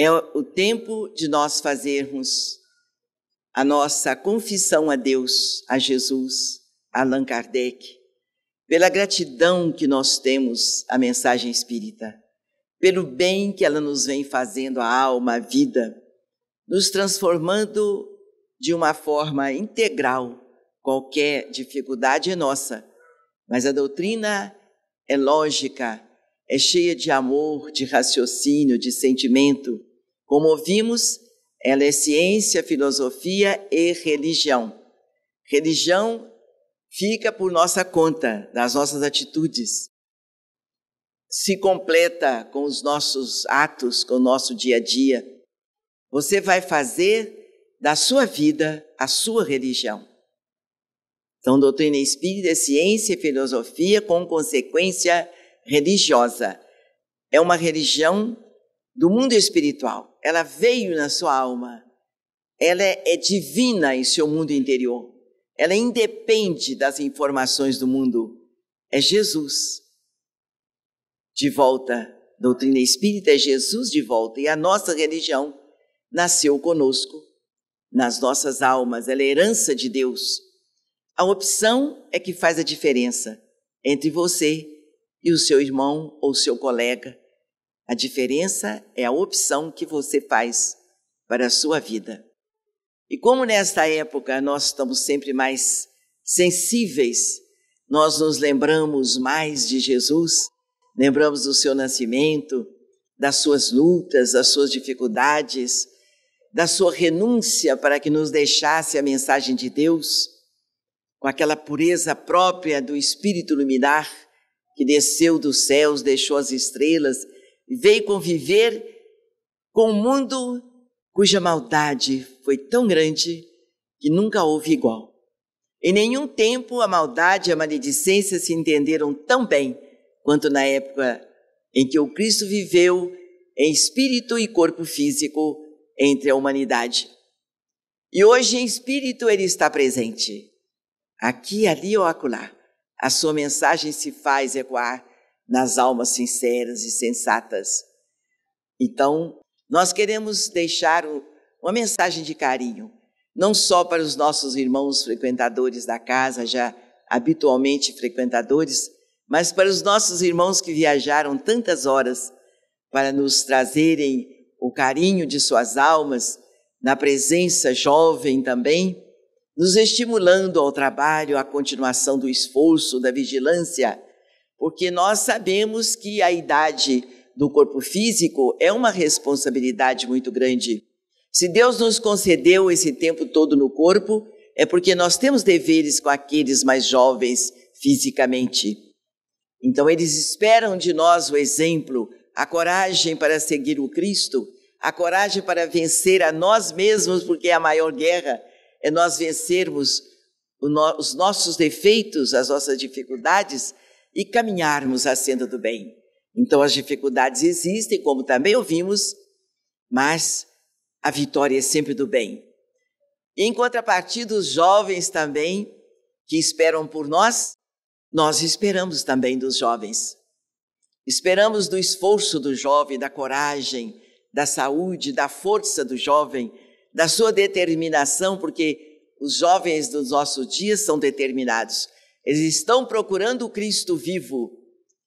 É o tempo de nós fazermos a nossa confissão a Deus, a Jesus, a Allan Kardec, pela gratidão que nós temos à mensagem espírita, pelo bem que ela nos vem fazendo à alma, à vida, nos transformando de uma forma integral. Qualquer dificuldade é nossa, mas a doutrina é lógica, é cheia de amor, de raciocínio, de sentimento. Como ouvimos, ela é ciência, filosofia e religião. Religião fica por nossa conta, das nossas atitudes. Se completa com os nossos atos, com o nosso dia a dia. Você vai fazer da sua vida a sua religião. Então, doutrina espírita é ciência e filosofia com consequência religiosa. É uma religião do mundo espiritual. Ela veio na sua alma. Ela é divina em seu mundo interior. Ela independe das informações do mundo. É Jesus de volta. Doutrina espírita é Jesus de volta. E a nossa religião nasceu conosco, nas nossas almas. Ela é herança de Deus. A opção é que faz a diferença entre você e o seu irmão ou seu colega. A diferença é a opção que você faz para a sua vida. E como nesta época nós estamos sempre mais sensíveis, nós nos lembramos mais de Jesus, lembramos do seu nascimento, das suas lutas, das suas dificuldades, da sua renúncia para que nos deixasse a mensagem de Deus, com aquela pureza própria do Espírito luminar, que desceu dos céus, deixou as estrelas, e veio conviver com um mundo cuja maldade foi tão grande que nunca houve igual. Em nenhum tempo a maldade e a maledicência se entenderam tão bem quanto na época em que o Cristo viveu em espírito e corpo físico entre a humanidade. E hoje em espírito ele está presente. Aqui, ali ou acolá, a sua mensagem se faz ecoar nas almas sinceras e sensatas. Então, nós queremos deixar uma mensagem de carinho, não só para os nossos irmãos frequentadores da casa, já habitualmente frequentadores, mas para os nossos irmãos que viajaram tantas horas para nos trazerem o carinho de suas almas, na presença jovem também, nos estimulando ao trabalho, à continuação do esforço, da vigilância, porque nós sabemos que a idade do corpo físico é uma responsabilidade muito grande. Se Deus nos concedeu esse tempo todo no corpo, é porque nós temos deveres com aqueles mais jovens fisicamente. Então eles esperam de nós o exemplo, a coragem para seguir o Cristo, a coragem para vencer a nós mesmos, porque a maior guerra é nós vencermos os nossos defeitos, as nossas dificuldades e caminharmos à senda do bem. Então as dificuldades existem, como também ouvimos, mas a vitória é sempre do bem. E em contrapartida, os jovens também, que esperam por nós, nós esperamos também dos jovens. Esperamos do esforço do jovem, da coragem, da saúde, da força do jovem, da sua determinação, porque os jovens dos nossos dias são determinados. Eles estão procurando o Cristo vivo.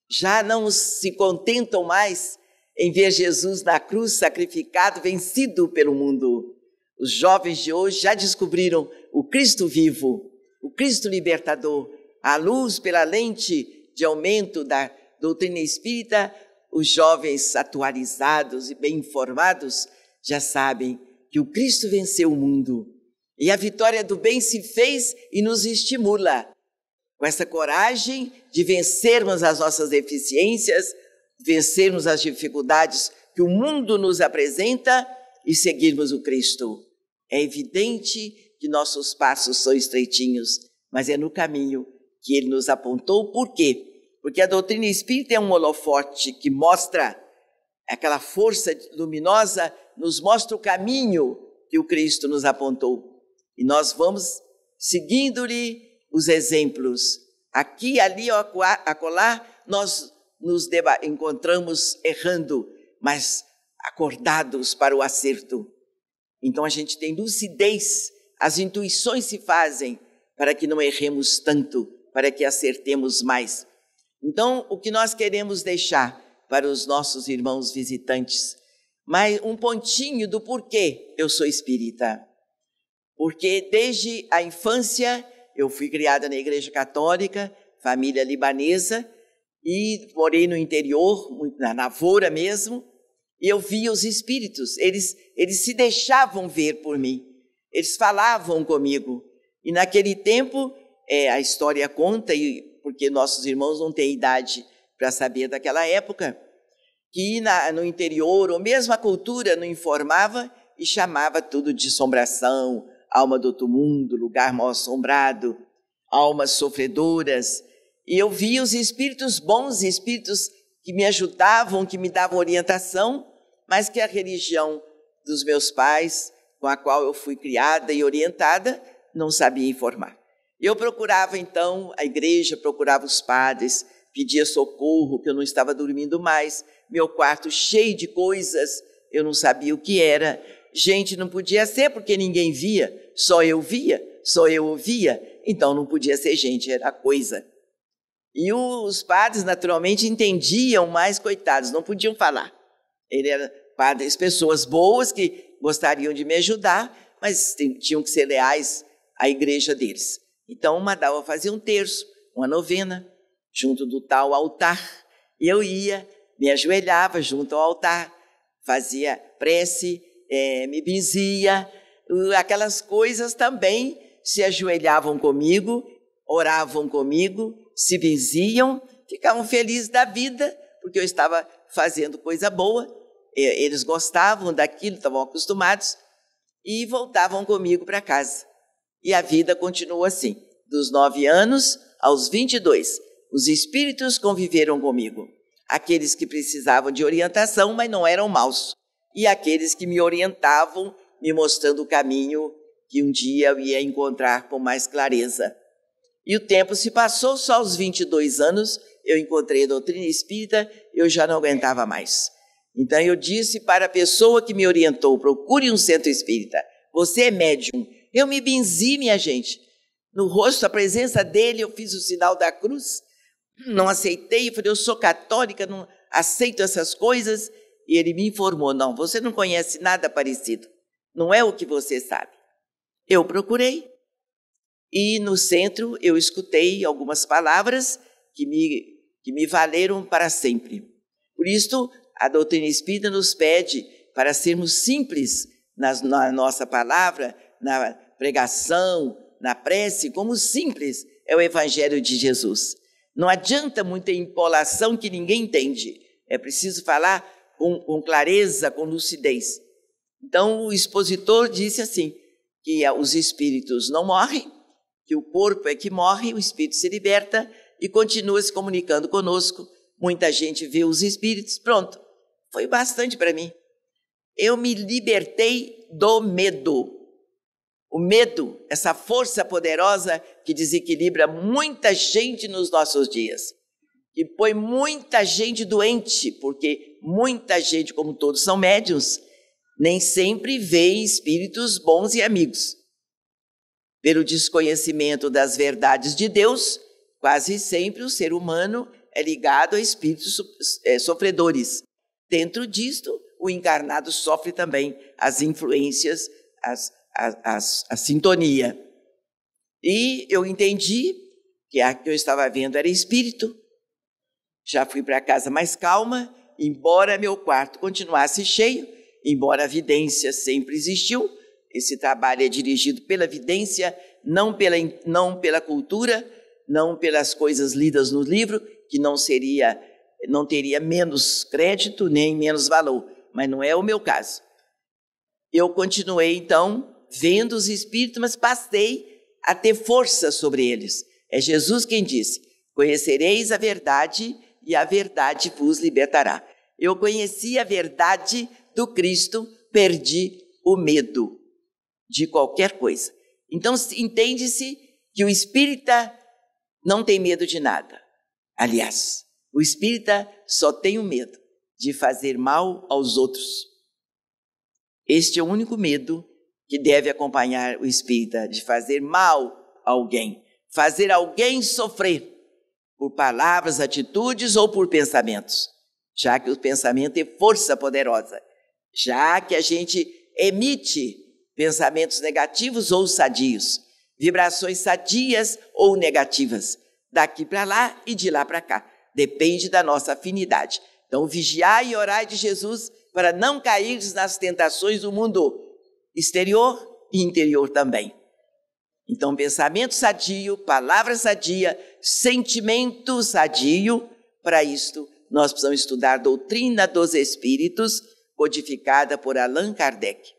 Já não se contentam mais em ver Jesus na cruz sacrificado, vencido pelo mundo. Os jovens de hoje já descobriram o Cristo vivo, o Cristo libertador. À luz, pela lente de aumento da doutrina espírita, os jovens atualizados e bem informados já sabem que o Cristo venceu o mundo. E a vitória do bem se fez e nos estimula com essa coragem de vencermos as nossas deficiências, vencermos as dificuldades que o mundo nos apresenta e seguirmos o Cristo. É evidente que nossos passos são estreitinhos, mas é no caminho que ele nos apontou. Por quê? Porque a doutrina espírita é um holofote que mostra aquela força luminosa, nos mostra o caminho que o Cristo nos apontou. E nós vamos seguindo-lhe os exemplos. Aqui, ali, acolá, nós nos encontramos errando, mas acordados para o acerto. Então a gente tem lucidez, as intuições se fazem para que não erremos tanto, para que acertemos mais. Então, o que nós queremos deixar para os nossos irmãos visitantes, mas um pontinho do porquê eu sou espírita. Porque desde a infância eu fui criada na Igreja Católica, família libanesa, e morei no interior, na lavoura mesmo, e eu via os espíritos, eles se deixavam ver por mim, eles falavam comigo. E naquele tempo, a história conta, porque nossos irmãos não têm idade para saber daquela época, que no interior, ou mesmo a cultura, não informava e chamava tudo de assombração, alma do outro mundo, lugar mal assombrado, almas sofredoras. E eu via os espíritos bons, espíritos que me ajudavam, que me davam orientação, mas que a religião dos meus pais, com a qual eu fui criada e orientada, não sabia informar. Eu procurava então a igreja, procurava os padres, pedia socorro, que eu não estava dormindo mais, meu quarto cheio de coisas, eu não sabia o que era. Gente, não podia ser porque ninguém via, só eu ouvia, então não podia ser gente, era coisa. E os padres naturalmente entendiam, mas coitados, não podiam falar. Ele era padres, pessoas boas que gostariam de me ajudar, mas tinham que ser leais à igreja deles. Então mandava fazer um terço, uma novena, junto do tal altar. E eu ia, me ajoelhava junto ao altar, fazia prece, me benzia, aquelas coisas também se ajoelhavam comigo, oravam comigo, se benziam, ficavam felizes da vida, porque eu estava fazendo coisa boa, eles gostavam daquilo, estavam acostumados, e voltavam comigo para casa. E a vida continuou assim, dos 9 anos aos 22. Os espíritos conviveram comigo, aqueles que precisavam de orientação, mas não eram maus, e aqueles que me orientavam, me mostrando o caminho que um dia eu ia encontrar com mais clareza. E o tempo se passou, só aos 22 anos eu encontrei a doutrina espírita, eu já não aguentava mais. Então eu disse para a pessoa que me orientou, procure um centro espírita, você é médium. Eu me benzi, minha gente. No rosto, a presença dele, eu fiz o sinal da cruz, não aceitei, eu falei, eu sou católica, não aceito essas coisas. E ele me informou, não, você não conhece nada parecido, não é o que você sabe. Eu procurei. E no centro eu escutei algumas palavras que me valeram para sempre. Por isso, a doutrina espírita nos pede para sermos simples na nossa palavra, na pregação, na prece, como simples é o Evangelho de Jesus. Não adianta muita empolação que ninguém entende. É preciso falar com clareza, com lucidez. Então, o expositor disse assim, que os espíritos não morrem, que o corpo é que morre, o espírito se liberta e continua se comunicando conosco. Muita gente vê os espíritos, pronto. Foi bastante para mim. Eu me libertei do medo. O medo, essa força poderosa que desequilibra muita gente nos nossos dias. E põe muita gente doente, porque muita gente, como todos são médiuns, nem sempre vê espíritos bons e amigos. Pelo desconhecimento das verdades de Deus, quase sempre o ser humano é ligado a espíritos sofredores. Dentro disto, o encarnado sofre também as influências, a sintonia. E eu entendi que a que eu estava vendo era espírito. Já fui para casa mais calma, embora meu quarto continuasse cheio, embora a vidência sempre existiu. Esse trabalho é dirigido pela vidência, não pela cultura, não pelas coisas lidas no livro, que não teria menos crédito nem menos valor, mas não é o meu caso. Eu continuei, então, vendo os espíritos, mas passei a ter força sobre eles. É Jesus quem disse, conhecereis a verdade e a verdade vos libertará. Eu conheci a verdade do Cristo, perdi o medo de qualquer coisa. Então, entende-se que o espírita não tem medo de nada. Aliás, o espírita só tem o medo de fazer mal aos outros. Este é o único medo que deve acompanhar o espírita, de fazer mal a alguém, fazer alguém sofrer por palavras, atitudes ou por pensamentos, já que o pensamento é força poderosa, já que a gente emite pensamentos negativos ou sadios, vibrações sadias ou negativas, daqui para lá e de lá para cá, depende da nossa afinidade. Então, vigiai e orai de Jesus para não cair nas tentações do mundo exterior e interior também. Então, pensamento sadio, palavra sadia, sentimento sadio. Para isto, nós precisamos estudar a doutrina dos espíritos, codificada por Allan Kardec.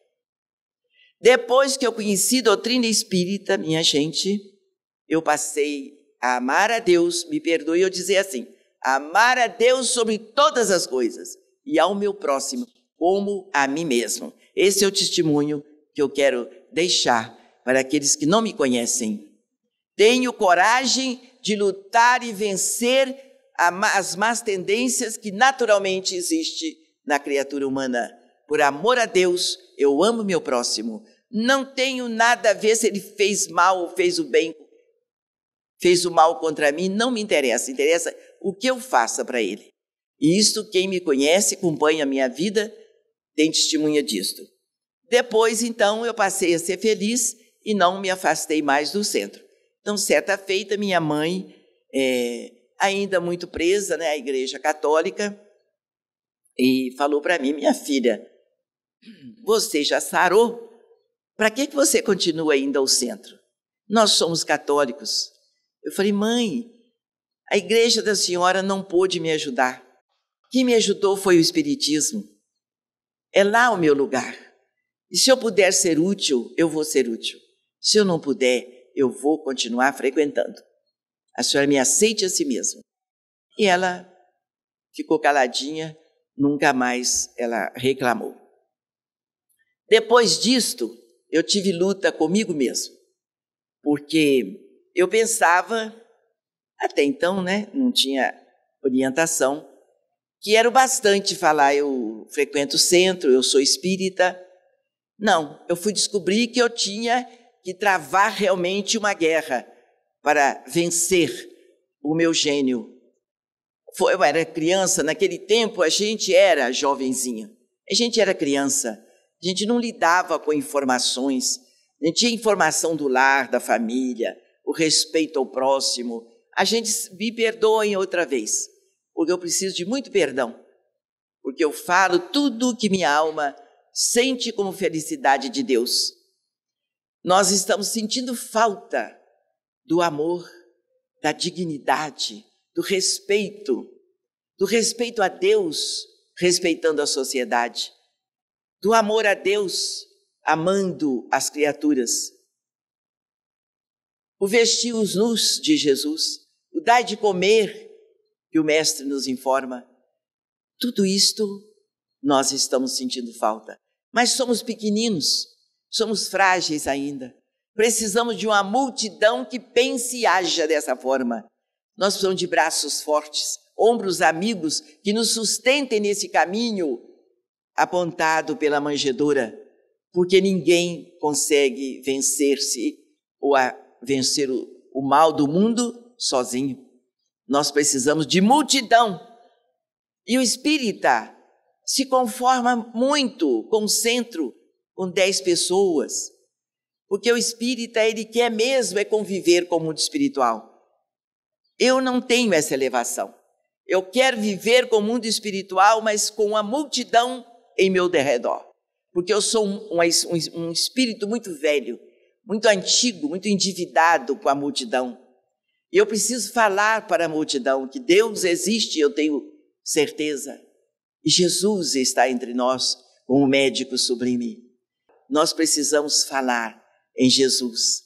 Depois que eu conheci a doutrina espírita, minha gente, eu passei a amar a Deus, me perdoe eu dizer assim, amar a Deus sobre todas as coisas e ao meu próximo como a mim mesmo. Esse é o testemunho que eu quero deixar para aqueles que não me conhecem. Tenho coragem de lutar e vencer as más tendências que naturalmente existem na criatura humana. Por amor a Deus, eu amo meu próximo. Não tenho nada a ver se ele fez mal ou fez o bem, fez o mal contra mim, não me interessa. Interessa o que eu faça para ele. E isto, quem me conhece, acompanha a minha vida, tem testemunha disto. Depois, então, eu passei a ser feliz e não me afastei mais do centro. Então, certa feita, minha mãe, ainda muito presa, à Igreja Católica, e falou para mim, minha filha, você já sarou? Para que você continua ainda ao centro? Nós somos católicos. Eu falei, mãe, a igreja da senhora não pôde me ajudar. Quem me ajudou foi o Espiritismo. É lá o meu lugar. E se eu puder ser útil, eu vou ser útil. Se eu não puder, eu vou continuar frequentando. A senhora me aceite a si mesma. E ela ficou caladinha, nunca mais ela reclamou. Depois disto, eu tive luta comigo mesmo, porque eu pensava, até então, não tinha orientação, que era o bastante falar, eu frequento o centro, eu sou espírita. Não, eu fui descobrir que eu tinha que travar realmente uma guerra para vencer o meu gênio. Eu era criança, naquele tempo a gente era jovenzinha, a gente era criança, a gente não lidava com informações, não tinha informação do lar, da família, o respeito ao próximo. A gente, me perdoem outra vez, porque eu preciso de muito perdão, porque eu falo tudo que minha alma sente como felicidade de Deus. Nós estamos sentindo falta do amor, da dignidade, do respeito a Deus, respeitando a sociedade, do amor a Deus, amando as criaturas. O vestir os nus de Jesus, o dar de comer, que o Mestre nos informa, tudo isto nós estamos sentindo falta. Mas somos pequeninos, somos frágeis ainda. Precisamos de uma multidão que pense e haja dessa forma. Nós precisamos de braços fortes, ombros amigos que nos sustentem nesse caminho apontado pela manjedoura, porque ninguém consegue vencer-se ou vencer o mal do mundo sozinho. Nós precisamos de multidão. E o espírita se conforma muito com o centro, com 10 pessoas, porque o espírita, ele quer mesmo conviver com o mundo espiritual. Eu não tenho essa elevação. Eu quero viver com o mundo espiritual, mas com a multidão em meu derredor, porque eu sou um espírito muito velho, muito antigo, muito endividado com a multidão. E eu preciso falar para a multidão que Deus existe, eu tenho certeza. E Jesus está entre nós como médico sublime. Nós precisamos falar em Jesus,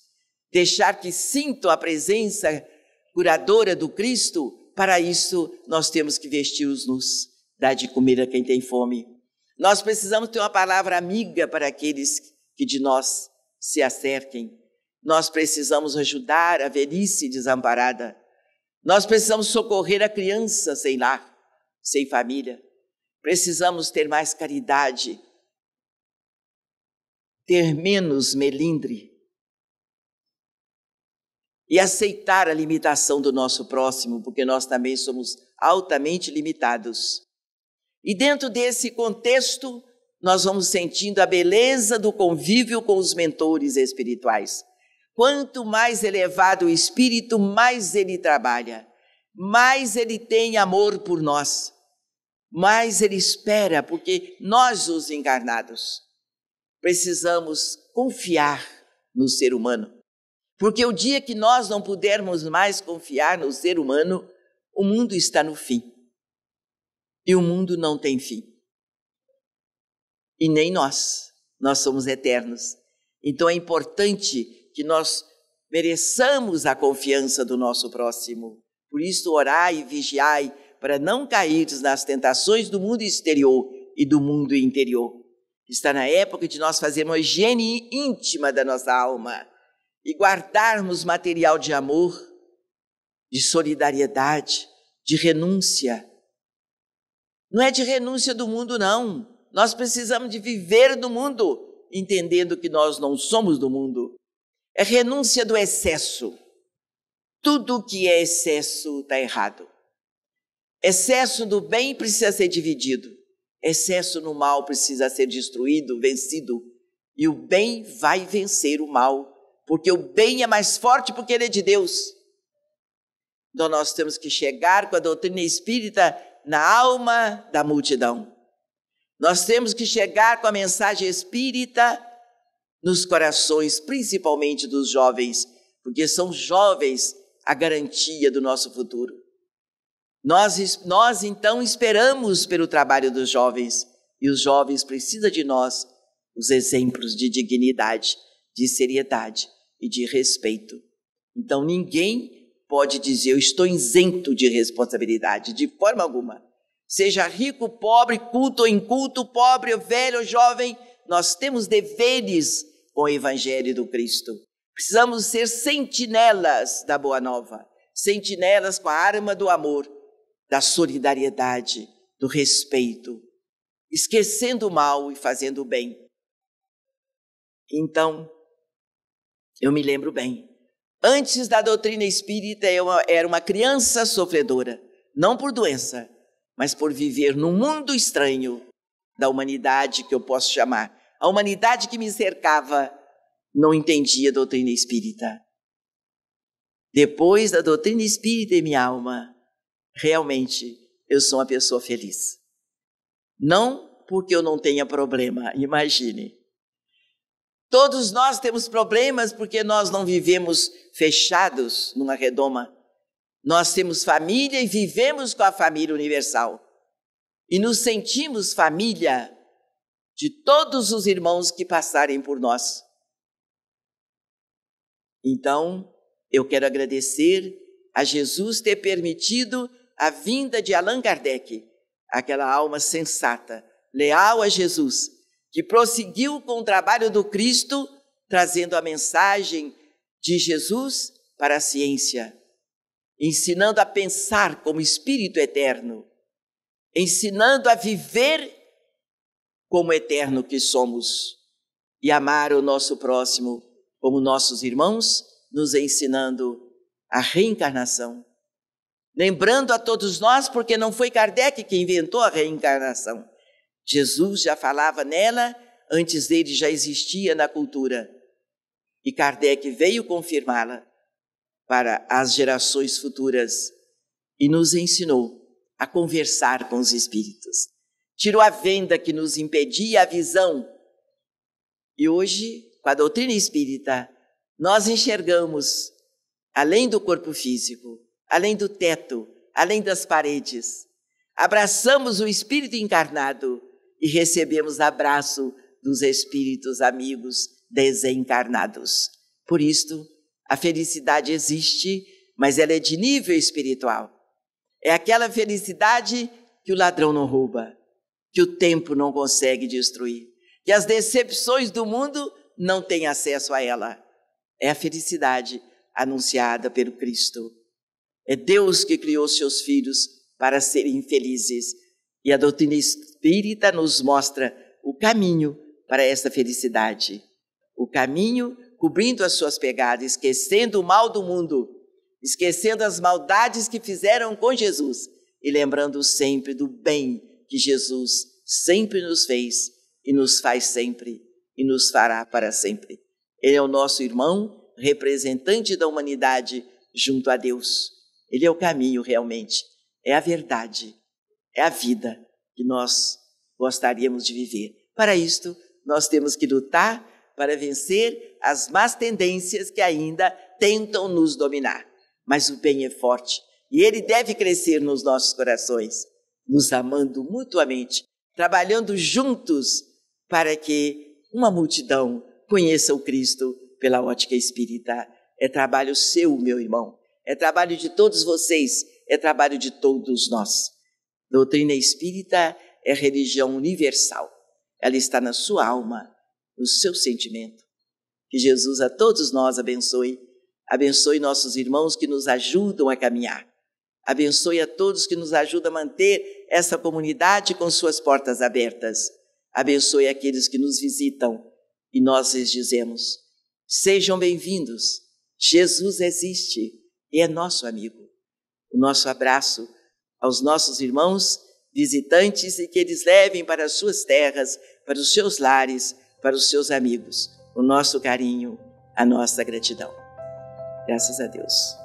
deixar que sintam a presença curadora do Cristo. Para isso, nós temos que vestir os nus, dar de comer a quem tem fome. Nós precisamos ter uma palavra amiga para aqueles que de nós se acerquem. Nós precisamos ajudar a velhice desamparada. Nós precisamos socorrer a criança sem lar, sem família. Precisamos ter mais caridade ter menos melindre e aceitar a limitação do nosso próximo, porque nós também somos altamente limitados. E dentro desse contexto, nós vamos sentindo a beleza do convívio com os mentores espirituais. Quanto mais elevado o espírito, mais ele trabalha, mais ele tem amor por nós, mais ele espera, porque nós, os encarnados, precisamos confiar no ser humano. Porque o dia que nós não pudermos mais confiar no ser humano, o mundo está no fim. E o mundo não tem fim. E nem nós somos eternos. Então é importante que nós mereçamos a confiança do nosso próximo. Por isso, orai e vigiai, para não cairmos nas tentações do mundo exterior e do mundo interior. Está na época de nós fazermos a higiene íntima da nossa alma e guardarmos material de amor, de solidariedade, de renúncia. Não é de renúncia do mundo, não. Nós precisamos de viver no mundo, entendendo que nós não somos do mundo. É renúncia do excesso. Tudo que é excesso está errado. Excesso do bem precisa ser dividido. Excesso no mal precisa ser destruído, vencido. E o bem vai vencer o mal, porque o bem é mais forte porque ele é de Deus. Então nós temos que chegar com a doutrina espírita na alma da multidão. Nós temos que chegar com a mensagem espírita nos corações, principalmente dos jovens, porque são jovens a garantia do nosso futuro. Nós então esperamos pelo trabalho dos jovens, e os jovens precisam de nós, os exemplos de dignidade, de seriedade e de respeito. Então ninguém pode dizer, eu estou isento de responsabilidade, de forma alguma. Seja rico, pobre, culto ou inculto, pobre ou velho ou jovem, nós temos deveres com o Evangelho do Cristo. Precisamos ser sentinelas da Boa Nova, sentinelas com a arma do amor, da solidariedade, do respeito, esquecendo o mal e fazendo o bem. Então, eu me lembro bem, antes da doutrina espírita eu era uma criança sofredora, não por doença, mas por viver num mundo estranho da humanidade que eu posso chamar. A humanidade que me cercava não entendia a doutrina espírita. Depois da doutrina espírita em minha alma, realmente eu sou uma pessoa feliz. Não porque eu não tenha problema, imagine. Todos nós temos problemas porque nós não vivemos fechados numa redoma. Nós temos família e vivemos com a família universal. E nos sentimos família de todos os irmãos que passarem por nós. Então, eu quero agradecer a Jesus ter permitido a vinda de Allan Kardec, aquela alma sensata, leal a Jesus, que prosseguiu com o trabalho do Cristo, trazendo a mensagem de Jesus para a ciência, ensinando a pensar como espírito eterno, ensinando a viver como eterno que somos e amar o nosso próximo como nossos irmãos, nos ensinando a reencarnação. Lembrando a todos nós, porque não foi Kardec que inventou a reencarnação. Jesus já falava nela, antes dele já existia na cultura. E Kardec veio confirmá-la para as gerações futuras e nos ensinou a conversar com os espíritos. Tirou a venda que nos impedia a visão. E hoje, com a doutrina espírita, nós enxergamos, além do corpo físico, além do teto, além das paredes. Abraçamos o espírito encarnado e recebemos abraço dos espíritos amigos desencarnados. Por isto, a felicidade existe, mas ela é de nível espiritual. É aquela felicidade que o ladrão não rouba, que o tempo não consegue destruir, que as decepções do mundo não têm acesso a ela. É a felicidade anunciada pelo Cristo. É Deus que criou seus filhos para serem felizes. E a doutrina espírita nos mostra o caminho para essa felicidade. o caminho, cobrindo as suas pegadas, esquecendo o mal do mundo, esquecendo as maldades que fizeram com Jesus e lembrando sempre do bem que Jesus sempre nos fez e nos faz sempre e nos fará para sempre. Ele é o nosso irmão, representante da humanidade junto a Deus. Ele é o caminho realmente, é a verdade, é a vida que nós gostaríamos de viver. Para isto, nós temos que lutar para vencer as más tendências que ainda tentam nos dominar. Mas o bem é forte e ele deve crescer nos nossos corações, nos amando mutuamente, trabalhando juntos para que uma multidão conheça o Cristo pela ótica espírita. É trabalho seu, meu irmão, é trabalho de todos vocês, é trabalho de todos nós. Doutrina espírita é religião universal. Ela está na sua alma, no seu sentimento. Que Jesus a todos nós abençoe. Abençoe nossos irmãos que nos ajudam a caminhar. Abençoe a todos que nos ajudam a manter essa comunidade com suas portas abertas. Abençoe aqueles que nos visitam e nós lhes dizemos: sejam bem-vindos. Jesus existe e é nosso amigo. O nosso abraço aos nossos irmãos visitantes e que eles levem para as suas terras, para os seus lares, para os seus amigos, o nosso carinho, a nossa gratidão. Graças a Deus.